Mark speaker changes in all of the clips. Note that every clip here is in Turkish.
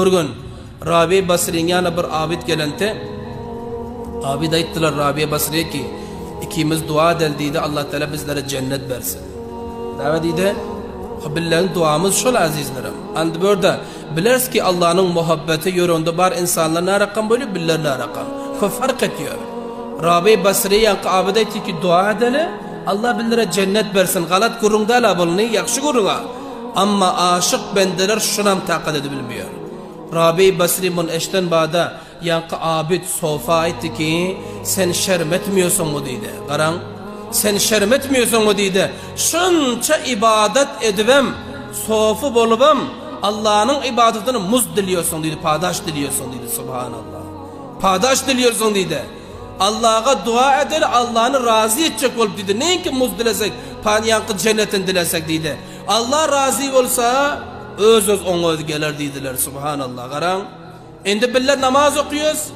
Speaker 1: Bir gün Rabi Basri'nin yanına bir abid gelente, abid ayttılar Rabi Basri'ye ki ikimiz dua edeldiydi, Allah Teala bizlere cennet versin. Davet deydi, billerin duamız şol azizlerim. And burada biliriz ki Allah'ın muhabbeti yöründe bar insanlar ne rakam böyle biller ne rakam. Fark ediyor. Rabi Basri'ye yankı abid aytı ki dua edeli, Allah bizlere cennet versin. Galat kurunda la bulunu yakşı kuruna. Ama aşık bendeler şunam takat edebilmiyor. Rabi Basri bunun eşten bağda yankı abid sofa etti ki sen şerm etmiyorsun mu deydi. Karan sen şerm etmiyorsun mu deydi. Şunça ibadet edivem sofu bolubam Allah'ın ibadetini muz diliyorsun deydi. Padaş diliyorsun deydi. Subhanallah. Padaş diliyorsun deydi. Allah'a dua eder, Allah'ını razı edecek olup dedi. Neyin ki muz dilesek, yankı cennetin dilesek dedi. Allah razı olsa öz ona gelir dediler. Subhanallah. Karan. Şimdi biller namaz okuyoruz,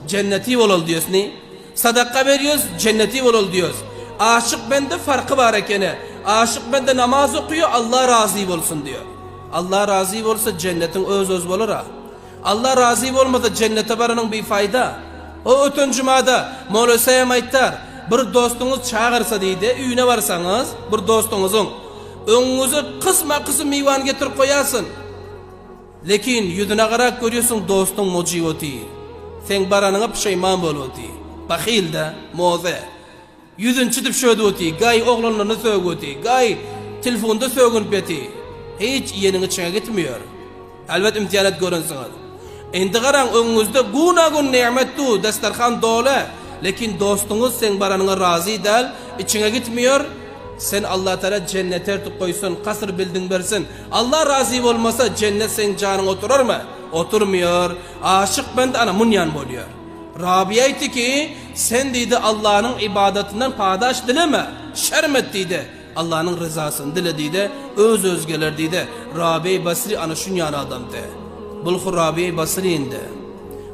Speaker 1: cenneti olul diyoruz ne? Sadaka veriyoruz, cenneti olul diyoruz. Aşık bende farkı var ekene. Aşık bende namaz okuyor, Allah razı olsun diyor. Allah razı olsa cennetin öz olur ha. Allah razı olmadı cennete varanın bir fayda. O ötün cumada Mola Sayam ayttar, bir dostunuz çağırsa deydi, üyüne varsanız bir dostunuzun önünüzü kısma kısım meyvan getirip koyasın. Lekin yüzüne karak görüyorsun dostun mocivoti. Sen baranına pişeyman boloti. Bakhil da moze. Yüzün çıtıp şöyle oti. Gay oğlanlarını sögoti. Gay telefonda sögün beti. Hiç yenin içine gitmiyor. Elbet imtihanet görünsünüz. Endi karan önünüzde gün nimettu destarhan dole. Lekin dostunuz sen baranına razı del. İçine gitmiyor. Sen Allah Teala cennet ertip koysun, kasır bildin versin. Allah razı olmasa cennet sen canın oturur mu? Oturmuyor. Aşık bende ana munyan boluyor. Rabia aytı ki sen dedi Allah'ın ibadetinden padaş dileme. Şermet dedi. Allah'ın rızasını dile dedi. Öz gelir dedi. Rabi Basri ana şunyan adamdı. Bulhu Rabi Basri indi.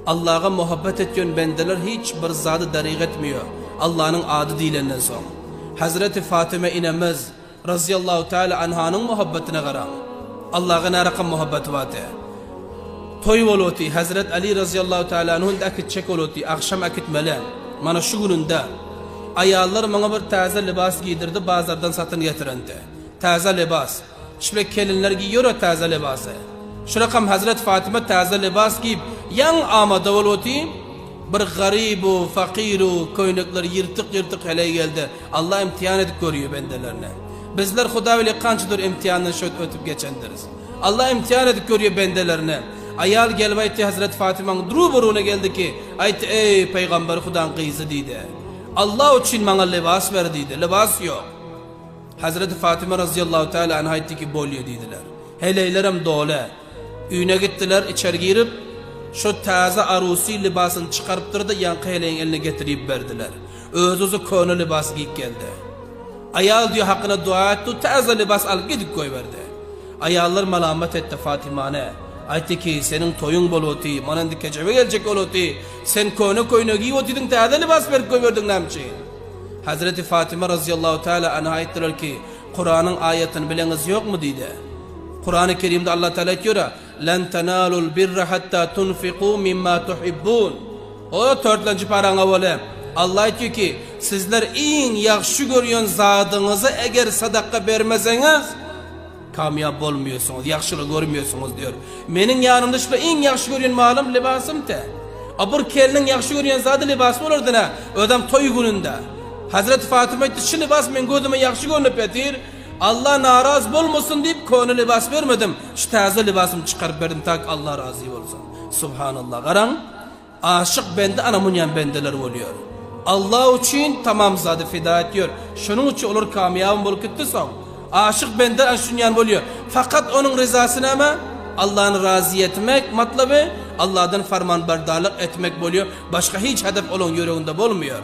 Speaker 1: Allah'a muhabbet ediyorsun bendeler hiç bir zadı dariq etmiyor. Allah'ın adı dilenden son. Hazreti Fatıma inemiz razıyallahu teala anhanın muhabbetine karam. Allah'a ne rakam muhabbeti vatı. Toy oloti Hazret Ali razıyallahu teala anhun da akit çek oloti. Akşam akit melen. Mana şu gününde ayallar bana bir taze libas giydirdi. Bazardan satın getirendi. Taze libas. Şimdi kelinler giyiyor o taze libası. Şu rakam Hazret Fatıma taze libas giyip yan amada oloti. Bir garibu, fakiru, koynuklar yırtık hele geldi. Allah imtihan edip görüyor bendelerine. Bizler Huda ile kançıdır imtihandan şöyle ötüp geçendiriz. Allah imtihan edip görüyor bendelerine. Ayal gelmeydi Hazreti Fatıma'nın duru buruna geldi ki ayet ey peygamber Huda'nın kıyızı dedi. Allah için bana libas verdiydi. Libas yok. Hazreti Fatıma razıyallahu teala anha etti ki bolyo dediler. Heleylerim dole. Üyüne gittiler içeri girip şu taze arusi libasını çıkarıptırdı yankı heleğin eline getirip verdiler. Özü konu libası giyip geldi. Ayal diyor hakkına dua etti taze libas alıp gidip koyverdi. Ayallar malamet etti Fatıma'ne. Aytti ki senin toyun boloti, manan dikeceve gelecek oloti. Sen koyunu giy otidin taze libas verip koyverdin namçin. Hazreti Fatıma razıyallahu teala anha ettiler ki Kur'an'ın ayetini bileniz yok mu dedi. Kur'an-ı Kerim'de Allah Teala diyor "Len tenalul birra hatta tunfiqu mimma tuhibbun." O 4. parana böyle. Allah diyor ki sizler en yaxşı görüyorsun zadınızı eğer sadaka vermezseniz kamyap olmuyorsunuz, yaxşılık görmüyorsunuz diyor. Benim yanımda şu en yaxşı görüyorsun malum libasım te. Abur kelinin yaxşı görüyorsun zadı libası olurdu ne? Ödem toy gününde. Hazreti Fatıma etti şu libas men gözüme yaxşı görünüp etir. Allah naraz olmasın deyip konu libas vermedim. Şu taze libasımı çıkarıp verdim tak Allah razı olsun. Subhanallah. Karan aşık bende anamunyan bendeler oluyor. Allah için tamam zadı fida ediyor. Şunun için olur kamyabım bulup gitti son. Aşık bende anşunyan oluyor. Fakat onun rızasını ama Allah'ın razı etmek matlabı Allah'dan farmanbardarlık etmek oluyor. Başka hiç hedef olan yüreğinde olmuyor.